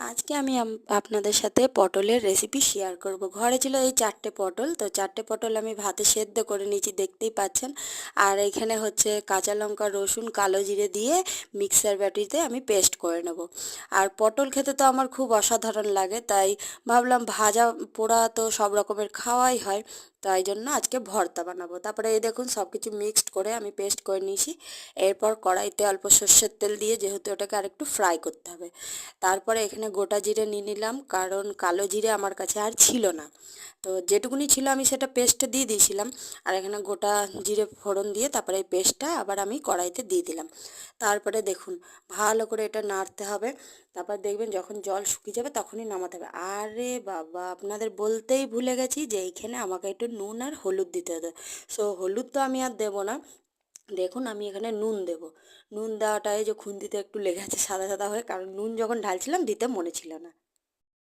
আজকে আমি আপনাদের সাথে পটলের রেসিপি শেয়ার করব। ঘরে ছিল এই 4টে পটল, তো 4টে পটল আমি ভাতে সেদ্ধ করে নিয়েছি, দেখতেই পাচ্ছেন। আর এখানে হচ্ছে কাঁচা লঙ্কা, রসুন, কালো জিরে দিয়ে মিক্সার বাটিতে আমি পেস্ট করে নেব। আর পটল খেতে তো আমার খুব অসাধারণ লাগে, তাই ভাবলাম ভাজা পোড়া তো সব রকমের খাওয়াই হয়, তাই জন্য আজকে ভর্তা বানাবো। তারপরে এই দেখুন সব কিছু মিক্সড করে আমি পেস্ট করে নিয়েছি। এরপর কড়াইতে অল্প সর্ষের তেল দিয়ে, যেহেতু ওটাকে আরেকটু ফ্রাই করতে হবে, তারপরে এখানে গোটা জিরে নিয়ে নিলাম, কারণ কালো জিরে আমার কাছে আর ছিল না। তো যেটুকুনি ছিল আমি সেটা পেস্টে দিয়ে দিয়েছিলাম। আর এখানে গোটা জিরে ফোড়ন দিয়ে তারপরে এই পেস্টটা আবার আমি কড়াইতে দিয়ে দিলাম। তারপরে দেখুন ভালো করে এটা নাড়তে হবে। তারপর দেখবেন যখন জল শুকিয়ে যাবে তখনই নামাতে হবে। আরে বাবা, আপনাদের বলতেই ভুলে গেছি যে এইখানে আমাকে একটু নুন আর হলুদ দিতে হবে। সো হলুদ তো আমি আর দেবো না, দেখুন আমি এখানে নুন দেব। নুন দেওয়াটাই যে খুন্তিতে একটু লেগে আছে সাদা সাদা হয়ে, কারণ নুন যখন ঢালছিলাম দিতে মনে ছিল না।